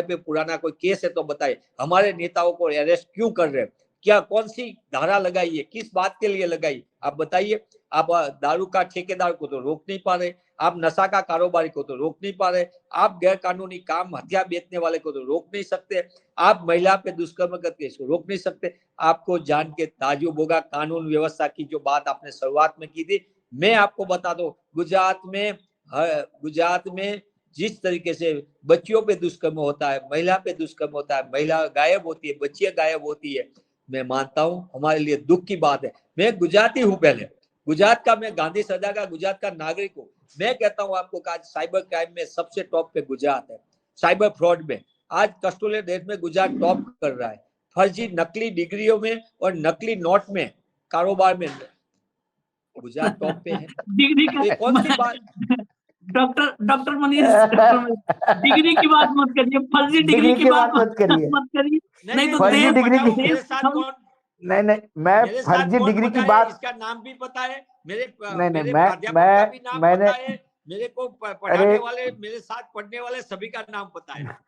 पे पुराना कोई केस है तो बताइए, हमारे नेताओं को अरेस्ट क्यों कर रहे हैं, क्या कौन सी धारा लगाई है, किस बात के लिए लगाई, आप बताइए। आप दारू का ठेकेदार को तो रोक नहीं पा रहे, आप नशा का कारोबारी को तो रोक नहीं पा रहे, आप गैर कानूनी काम हथियार बेचने वाले को तो रोक नहीं सकते, आप महिला पे दुष्कर्म करके इसको रोक नहीं सकते। आपको जान के ताज्जुब होगा कानून व्यवस्था की जो बात आपने शुरुआत में की थी। मैं आपको बता दूं, गुजरात में जिस तरीके से बच्चियों पे दुष्कर्म होता है, महिला पे दुष्कर्म होता है, महिला गायब होती है, बच्चियां गायब होती है, मैं मानता हूं हमारे लिए दुख की बात है। मैं गुजराती हूं, पहले गुजरात का, मैं गांधी सदा का गुजरात का नागरिक हूं। मैं कहता हूं आपको आज साइबर क्राइम में सबसे टॉप पे गुजरात है, साइबर फ्रॉड में आज कस्टोलियन देश में गुजरात टॉप कर रहा है। फर्जी नकली डिग्रियों में और नकली नोट में कारोबार में गुजरात टॉप पे है। डिग्री तो ये कौन सी बात? डॉक्टर मनीष, डिग्री की बात मत करिए, फर्जी डिग्री की बात मत करिए। नहीं तो फर्जी डिग्री की मेरे साथ कौन, नहीं मैं फर्जी डिग्री की बात, इसका नाम भी पता है, मेरे नहीं प्राध्यापक का भी नाम पता है, मेरे को पढ़ाने वाले, मेरे साथ पढ़ने वाले सभी का नाम पता है।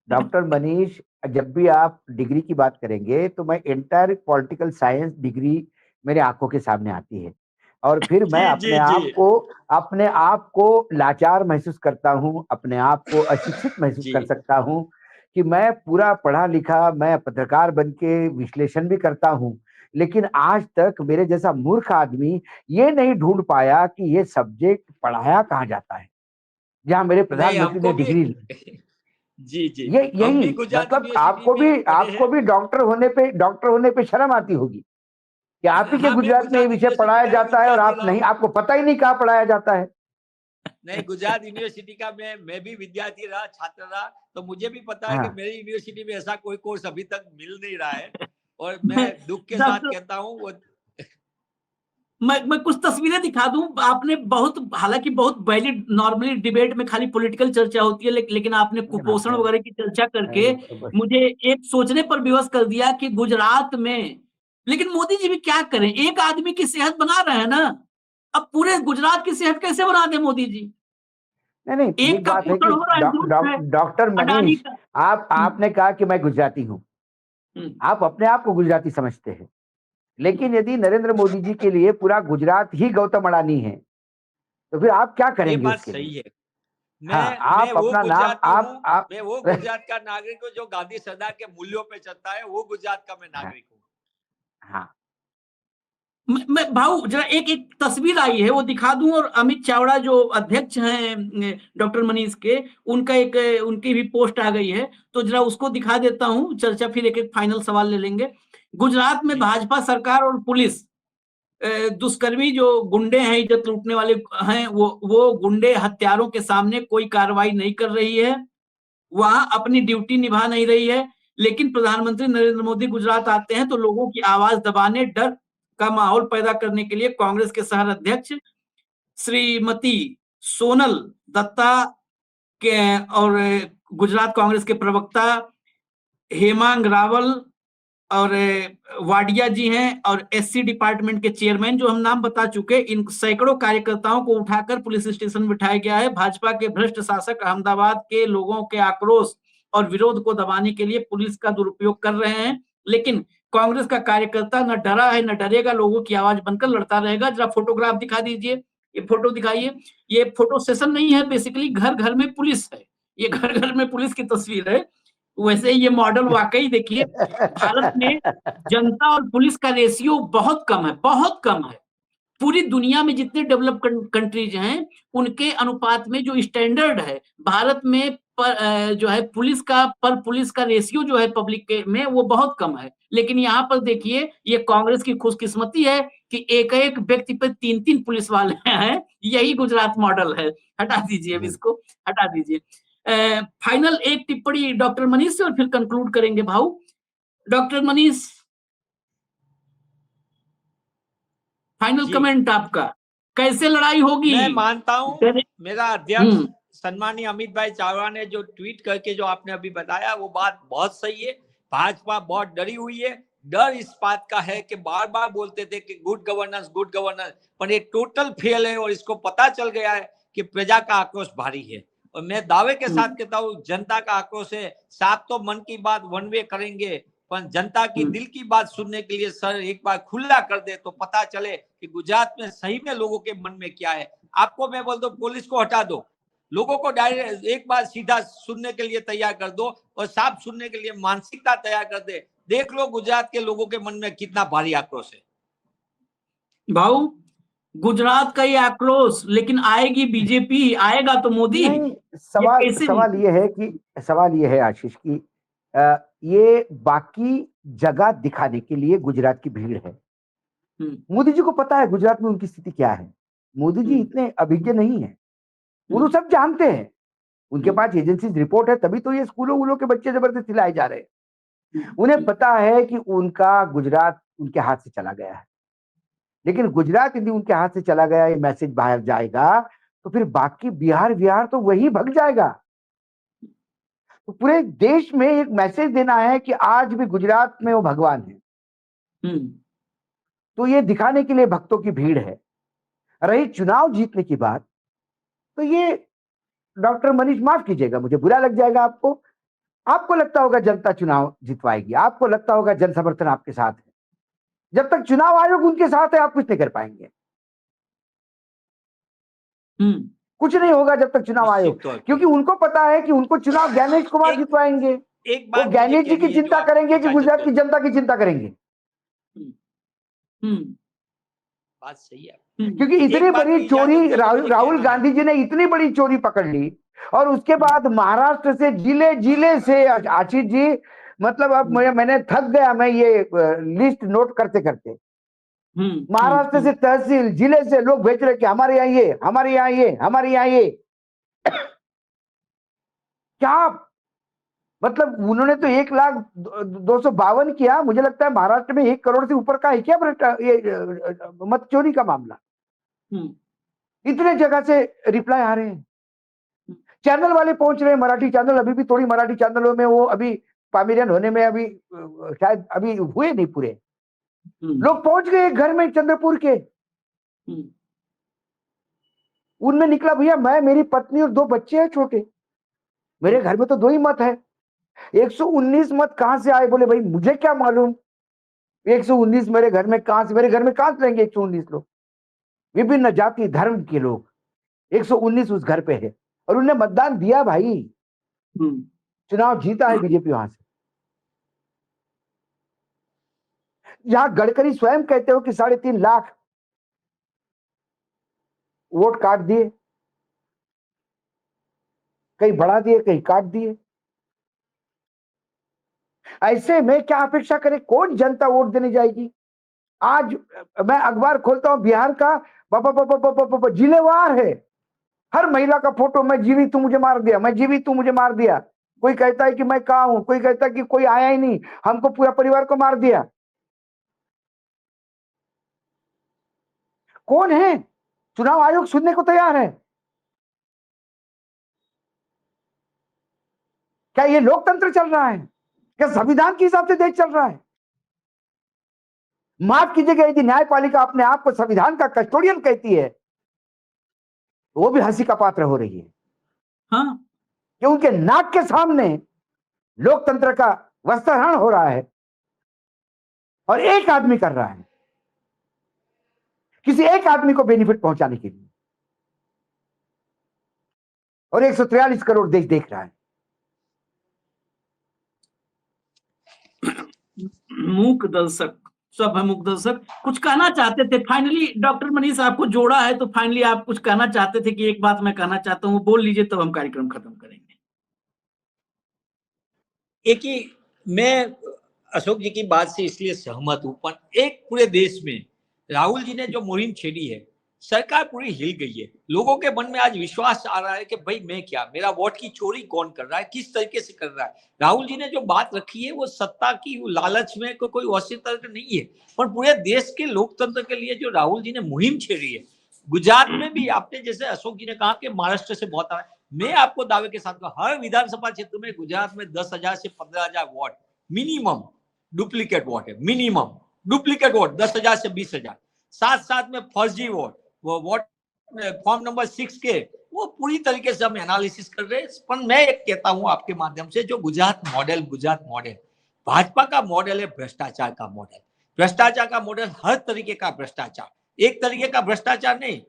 डॉक्टर मनीष, जब भी आप डिग्री की बात करेंगे तो मैं एंटायर पॉलिटिकल साइंस डिग्री मेरे आंखों के सामने आती है, और फिर मैं अपने आप को लाचार महसूस करता हूं, अपने आप को अशिक्षित महसूस कर सकता हूं कि मैं पूरा पढ़ा लिखा, मैं पत्रकार बन के विश्लेषण भी करता हूं, लेकिन आज तक मेरे जैसा मूर्ख आदमी ये नहीं ढूंढ पाया कि ये सब्जेक्ट पढ़ाया कहाँ जाता है, जहां मेरे प्रधानमंत्री ने डिग्री ली। जी जी, ये यही मतलब आपको भी डॉक्टर होने पे शर्म आती होगी कि आप ही के गुजरात में ये विषय पढ़ाया जाता है और आप नहीं, आपको पता ही नहीं कहाँ पढ़ाया जाता है। नहीं, गुजरात यूनिवर्सिटी का मैं भी विद्यार्थी रहा, छात्र रहा, तो मुझे भी पता है कि मेरी यूनिवर्सिटी में ऐसा कोई कोर्स अभी तक मिल नहीं रहा है। और मैं दुख के साथ कहता हूँ वो मैं कुछ तस्वीरें दिखा दूं। आपने हालांकि बहुत वैलिड, नॉर्मली डिबेट में खाली पॉलिटिकल चर्चा होती है, लेकिन आपने कुपोषण वगैरह की चर्चा करके मुझे एक सोचने पर विवश कर दिया कि गुजरात में, लेकिन मोदी जी भी क्या करें, एक आदमी की सेहत बना रहे हैं ना, अब पूरे गुजरात की सेहत कैसे बना दे मोदी जी? नहीं एक बात है कि डॉक्टर मनीष, आपने कहा कि मैं गुजराती हूँ, आप अपने आप को गुजराती समझते हैं, लेकिन यदि नरेंद्र मोदी जी के लिए पूरा गुजरात ही गौतम अडानी है तो फिर आप क्या करेंगे? ये बात सही है। मैं वो गुजरात का नागरिक हूँ जो गांधी सदा के मूल्यों पे चलता है, वो गुजरात का मैं नागरिक हूँ। हाँ, मैं भाऊ जरा एक तस्वीर आई है वो दिखा दूं, और अमित चावड़ा जो अध्यक्ष हैं डॉक्टर मनीष के, उनकी भी पोस्ट आ गई है, तो जरा उसको दिखा देता हूं, चर्चा फिर एक फाइनल सवाल ले लेंगे। गुजरात में भाजपा सरकार और पुलिस, दुष्कर्मी जो गुंडे हैं, इज्जत लूटने वाले हैं, वो गुंडे हत्यारों के सामने कोई कार्रवाई नहीं कर रही है, वहां अपनी ड्यूटी निभा नहीं रही है। लेकिन प्रधानमंत्री नरेंद्र मोदी गुजरात आते हैं तो लोगों की आवाज दबाने, डर का माहौल पैदा करने के लिए कांग्रेस के शहर अध्यक्ष श्रीमती सोनल दत्ता के और गुजरात कांग्रेस के प्रवक्ता हेमांग रावल और वाडिया जी हैं, और एससी डिपार्टमेंट के चेयरमैन जो हम नाम बता चुके, इन सैकड़ों कार्यकर्ताओं को उठाकर पुलिस स्टेशन में बिठाया गया है। भाजपा के भ्रष्ट शासक अहमदाबाद के लोगों के आक्रोश और विरोध को दबाने के लिए पुलिस का दुरुपयोग कर रहे हैं, लेकिन कांग्रेस का कार्यकर्ता न डरा है न डरेगा, लोगों की आवाज बनकर लड़ता रहेगा। जरा फोटोग्राफ दिखा दीजिए, ये फोटो दिखाइए। ये फोटो सेशन नहीं है, बेसिकली घर घर में पुलिस है, ये घर घर में पुलिस की तस्वीर है। वैसे ये मॉडल वाकई देखिए, भारत में जनता और पुलिस का रेशियो बहुत कम है, बहुत कम है। पूरी दुनिया में जितने डेवलप कंट्रीज हैं, उनके अनुपात में जो स्टैंडर्ड है, भारत में जो है पुलिस का रेशियो जो है पब्लिक के में, वो बहुत कम है। लेकिन यहाँ पर देखिए, ये कांग्रेस की खुशकिस्मती है कि एक एक व्यक्ति पे 3-3 पुलिस वाले हैं। यही गुजरात मॉडल है। हटा दीजिए अब इसको, हटा दीजिए। फाइनल एक टिप्पणी डॉक्टर मनीष से और फिर कंक्लूड करेंगे भाऊ। डॉक्टर मनीष, फाइनल जी। कमेंट आपका, कैसे लड़ाई होगी? मैं मानता हूं मेरा अध्यक्ष सम्मानीय अमित भाई चावड़ा ने जो ट्वीट करके जो आपने अभी बताया, वो बात बहुत सही है। भाजपा बहुत डरी हुई है। डर इस बात का है कि बार बार बोलते थे कि गुड गवर्नेंस, पर ये टोटल फेल है और इसको पता चल गया है कि प्रजा का आक्रोश भारी है। और मैं दावे के साथ कहता हूँ, जनता का आक्रोश है। साफ तो मन की बात वन वे करेंगे, पर जनता की दिल की बात सुनने के लिए सर एक बार खुला कर दे तो पता चले कि गुजरात में सही में लोगों के मन में क्या है। आपको मैं बोल दो, पुलिस को हटा दो, लोगों को डायरेक्ट एक बार सीधा सुनने के लिए तैयार कर दो और साफ सुनने के लिए मानसिकता तैयार कर दे। देख लो गुजरात के लोगों के मन में कितना भारी आक्रोश है। भाऊ, गुजरात का ये आक्रोश, लेकिन आएगी बीजेपी, आएगा तो मोदी। नहीं, ये सवाल ये है आशीष की, ये बाकी जगह दिखाने के लिए गुजरात की भीड़ है। मोदी जी को पता है गुजरात में उनकी स्थिति क्या है। मोदी जी इतने अभिज्ञ नहीं है, वो सब जानते हैं। उनके पास एजेंसी रिपोर्ट है, तभी तो ये स्कूलों वूलों के बच्चे जबरदस्ती लाए जा रहे हैं। उन्हें पता है कि उनका गुजरात उनके हाथ से चला गया है, लेकिन गुजरात यदि उनके हाथ से चला गया, ये मैसेज बाहर जाएगा तो फिर बाकी बिहार तो वही भग जाएगा। तो पूरे देश में एक मैसेज देना है कि आज भी गुजरात में वो भगवान है। तो ये दिखाने के लिए भक्तों की भीड़ है। रही चुनाव जीतने की बात, तो ये डॉक्टर मनीष, माफ कीजिएगा, मुझे बुरा लग जाएगा आपको लगता होगा जनता चुनाव जितवाएगी, आपको लगता होगा जन समर्थन आपके साथ है। जब तक चुनाव आयोग उनके साथ है, आप कुछ नहीं कर पाएंगे। कुछ नहीं होगा जब तक चुनाव आयोग, क्योंकि उनको पता है कि उनको चुनाव ज्ञानेश कुमार जितवाएंगे। वो ज्ञानेश जी की चिंता करेंगे कि गुजरात की जनता की चिंता करेंगे। बात सही है, क्योंकि इतनी बड़ी चोरी राहुल गांधी जी ने इतनी बड़ी चोरी पकड़ ली, और उसके बाद महाराष्ट्र से जिले से आशीष जी, मतलब अब मैंने थक गया, मैं ये लिस्ट नोट करते करते। महाराष्ट्र से तहसील जिले से लोग भेज रहे कि हमारे यहाँ ये, हमारे यहाँ ये, हमारे यहाँ ये। क्या मतलब, उन्होंने तो 1,02,52 किया। मुझे लगता है महाराष्ट्र में 1 करोड़ से ऊपर का है क्या ये मत चोरी का मामला। इतने जगह से रिप्लाई आ रहे हैं, चैनल वाले पहुंच रहे हैं, मराठी चैनल। अभी भी थोड़ी मराठी चैनलों में वो अभी पामिरियन होने में अभी शायद अभी हुए नहीं पूरे। लोग पहुंच गए घर में चंद्रपुर के। उनमें निकला, भैया मैं, मेरी पत्नी और 2 बच्चे हैं छोटे, मेरे घर में तो 2 ही मत है। 119 मत कहां से आए? बोले भाई मुझे क्या मालूम 119 मेरे घर में कहां से रहेंगे 119 लोग, विभिन्न जाति धर्म के लोग। 119 उस घर पे है, और उन्हें मतदान दिया भाई। चुनाव जीता है बीजेपी वहां से। यहां गडकरी स्वयं कहते हो कि 3.5 लाख वोट काट दिए, कहीं बढ़ा दिए, कहीं काट दिए। ऐसे में क्या अपेक्षा करें? कौन जनता वोट देने जाएगी? आज मैं अखबार खोलता हूं, बिहार का जिलेवार है। हर महिला का फोटो, मैं जीवी तू मुझे मार दिया, मैं जीवी तू मुझे मार दिया। कोई कहता है कि मैं कहां हूं, कोई कहता है कि कोई आया ही नहीं, हमको पूरा परिवार को मार दिया। कौन है? चुनाव आयोग सुनने को तैयार है? क्या ये लोकतंत्र चल रहा है? क्या संविधान के हिसाब से देश चल रहा है? माफ कीजिएगा, यदि न्यायपालिका अपने आप को संविधान का कस्टोडियन कहती है, वो भी हंसी का पात्र हो रही है। हाँ, कि उनके नाक के सामने लोकतंत्र का वस्त्रहरण हो रहा है और एक आदमी कर रहा है, किसी एक आदमी को बेनिफिट पहुंचाने के लिए, और 143 करोड़ देश देख रहा है। मूक दर्शक, सब है मूक दर्शक। कुछ कहना चाहते थे फाइनली, डॉक्टर मनीष आपको जोड़ा है तो फाइनली आप कुछ कहना चाहते थे कि एक बात मैं कहना चाहता हूँ, बोल लीजिए तब हम कार्यक्रम खत्म करेंगे। एक ही, मैं अशोक जी की बात से इसलिए सहमत हूं, पर एक पूरे देश में राहुल जी ने जो मुहिम छेड़ी है, सरकार पूरी हिल गई है। लोगों के मन में आज विश्वास आ रहा है कि भाई मैं क्या, मेरा वोट की चोरी कौन कर रहा है, किस तरीके से कर रहा है। राहुल जी ने जो बात रखी है वो सत्ता की लालच में कोई औषधि तर्क नहीं है, पर पूरे देश के लोकतंत्र के लिए जो राहुल जी ने मुहिम छेड़ी है। गुजरात में भी आपने, जैसे अशोक जी ने कहा कि महाराष्ट्र से बहुत आ रहा है, मैं आपको दावे के साथ कहूं, हर विधानसभा क्षेत्र में गुजरात में 10,000 से 15,000 वोट मिनिमम डुप्लीकेट वोट है, मिनिमम डुप्लीकेट वोट 10,000 से 20,000। साथ साथ में फर्जी वोट, वो वोट फॉर्म नंबर 6 के, वो पूरी तरीके से हम एनालिसिस कर रहे हैं। पर मैं एक कहता हूं आपके माध्यम से, जो गुजरात मॉडल भाजपा का मॉडल है, भ्रष्टाचार का मॉडल। भ्रष्टाचार का मॉडल, हर तरीके का भ्रष्टाचार, एक तरीके का भ्रष्टाचार नहीं,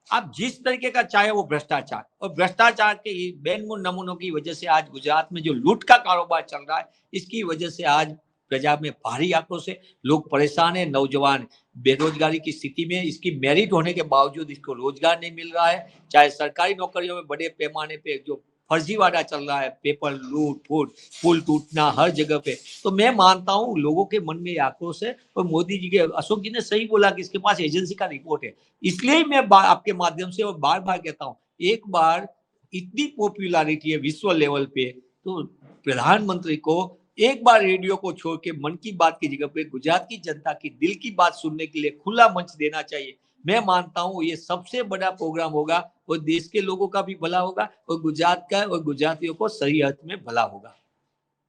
आप जिस तरीके का चाहे वो भ्रष्टाचार। और भ्रष्टाचार के बेनमूल नमूनों की वजह से आज गुजरात में जो लूट का कारोबार चल रहा है, इसकी वजह से आज प्रजा में भारी आक्रोश है, लोग परेशान है, नौजवान बेरोजगारी की स्थिति में, इसकी मेरिट होने के बावजूद इसको रोजगार नहीं मिल रहा है। चाहे सरकारी नौकरियों में बड़े पैमाने पे जो फर्जीवाड़ा चल रहा है, पेपर लूट फूट, पुल टूटना हर जगह पे, तो मैं मानता हूँ लोगों के मन में आक्रोश है। और मोदी जी के, अशोक जी ने सही बोला कि इसके पास एजेंसी का रिपोर्ट है। इसलिए मैं आपके माध्यम से और बार बार कहता हूँ, एक बार इतनी पॉपुलैरिटी है विश्व लेवल पे, तो प्रधानमंत्री को एक बार रेडियो को छोड़ के मन की बात की जगह पे गुजरात की जनता की दिल की बात सुनने के लिए खुला मंच देना चाहिए। मैं मानता हूं ये सबसे बड़ा प्रोग्राम होगा, और देश के लोगों का भी भला होगा, और गुजरात का और गुजरातियों को सही अर्थ में भला होगा।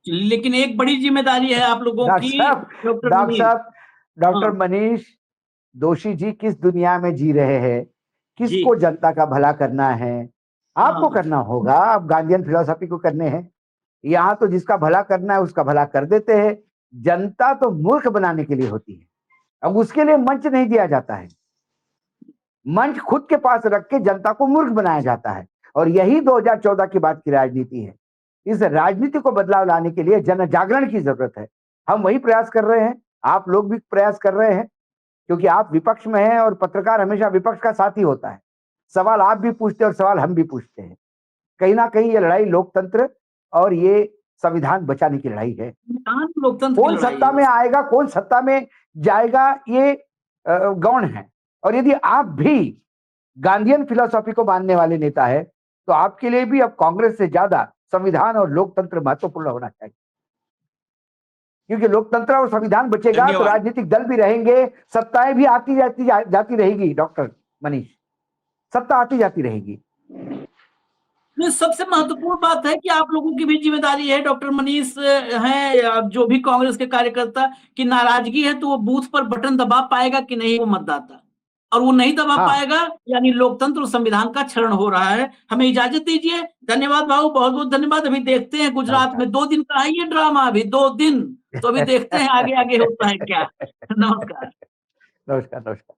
लेकिन एक बड़ी जिम्मेदारी है आप लोगों की, डॉक्टर मनीष दोषी जी, किस दुनिया में जी रहे हैं? किसको जनता का भला करना है? आपको करना होगा, आप गांधीयन फिलॉसफी को करने हैं। यहाँ तो जिसका भला करना है उसका भला कर देते हैं। जनता तो मूर्ख बनाने के लिए होती है, अब उसके लिए मंच नहीं दिया जाता है। मंच खुद के पास रख के जनता को मूर्ख बनाया जाता है, और यही 2014 की बात की राजनीति है। इस राजनीति को बदलाव लाने के लिए जन जागरण की जरूरत है। हम वही प्रयास कर रहे हैं, आप लोग भी प्रयास कर रहे हैं, क्योंकि आप विपक्ष में हैं और पत्रकार हमेशा विपक्ष का साथी होता है। सवाल आप भी पूछते हैं और सवाल हम भी पूछते हैं। कहीं ना कहीं ये लड़ाई लोकतंत्र और ये संविधान बचाने की लड़ाई है। कौन सत्ता में आएगा, कौन सत्ता में जाएगा, ये गौण है। और यदि आप भी गांधीयन फिलॉसफी को मानने वाले नेता है, तो आपके लिए भी अब कांग्रेस से ज्यादा संविधान और लोकतंत्र महत्वपूर्ण होना चाहिए, क्योंकि लोकतंत्र और संविधान बचेगा तो राजनीतिक दल भी रहेंगे, सत्ताएं भी आती जाती रहेगी। डॉक्टर मनीष, सत्ता आती जाती रहेगी। सबसे महत्वपूर्ण बात है कि आप लोगों की भी जिम्मेदारी है, डॉक्टर मनीष हैं, जो भी कांग्रेस के कार्यकर्ता की नाराजगी है, तो वो बूथ पर बटन दबा पाएगा कि नहीं वो मतदाता, और वो नहीं दबा पाएगा यानी लोकतंत्र और संविधान का क्षरण हो रहा है। हमें इजाजत दीजिए। धन्यवाद भाऊ, बहुत बहुत धन्यवाद। अभी देखते हैं गुजरात में 2 दिन का है ये ड्रामा, अभी 2 दिन, तो अभी देखते हैं आगे आगे होता है क्या। नमस्कार। नमस्कार।